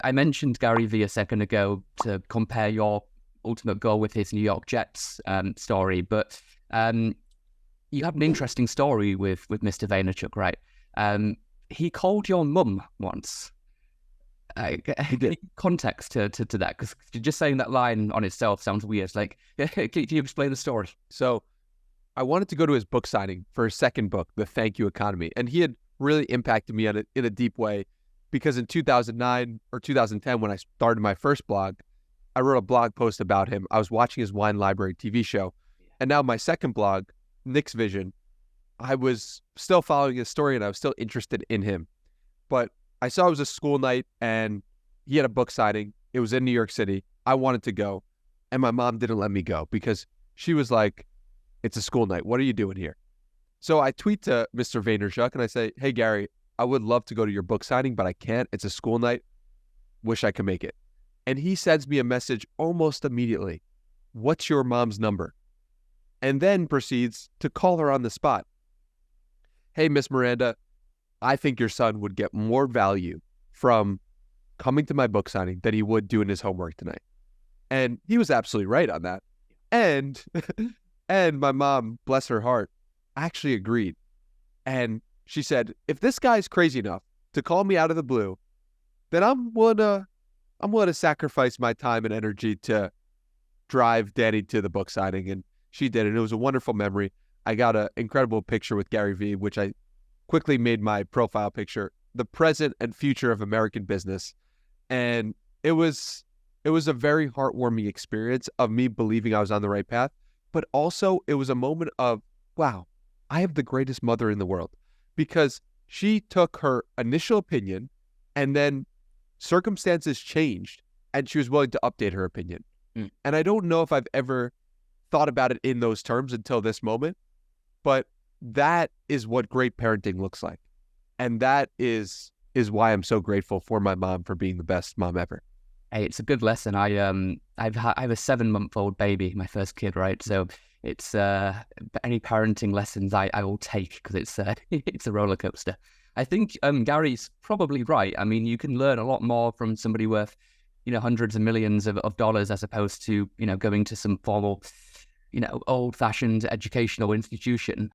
I mentioned Gary Vee a second ago to compare your ultimate goal with his New York Jets story, but you have an interesting story with Mr. Vaynerchuk, right? He called your mum once. He did. Context to that, because just saying that line on itself sounds weird. Like, can you explain the story? So I wanted to go to his book signing for his second book, The Thank You Economy. And he had really impacted me in a deep way because in 2009 or 2010, when I started my first blog, I wrote a blog post about him. I was watching his Wine Library TV show. And now my second blog, Nick's Vision, I was still following his story and I was still interested in him. But I saw it was a school night and he had a book signing. It was in New York City. I wanted to go. And my mom didn't let me go because she was like, it's a school night. What are you doing here? So I tweet to Mr. Vaynerchuk and I say, hey, Gary, I would love to go to your book signing, but I can't. It's a school night. Wish I could make it. And he sends me a message almost immediately. What's your mom's number? And then proceeds to call her on the spot. Hey, Miss Miranda, I think your son would get more value from coming to my book signing than he would doing his homework tonight. And he was absolutely right on that. And and my mom, bless her heart, actually agreed. And she said, if this guy's crazy enough to call me out of the blue, then I'm willing to sacrifice my time and energy to drive Danny to the book signing. And she did. And it was a wonderful memory. I got an incredible picture with Gary Vee, which I quickly made my profile picture, the present and future of American business. And it was a very heartwarming experience of me believing I was on the right path. But also it was a moment of, wow, I have the greatest mother in the world, because she took her initial opinion and then circumstances changed and she was willing to update her opinion. And I don't know if I've ever thought about it in those terms until this moment, but that is what great parenting looks like. And that is why I'm so grateful for my mom for being the best mom ever. Hey, it's a good lesson. I have a 7-month-old baby, my first kid, right? So it's any parenting lessons I will take, because it's it's a roller coaster. I think Gary's probably right. I mean, you can learn a lot more from somebody worth, hundreds of millions of dollars, as opposed to, going to some formal, old-fashioned educational institution.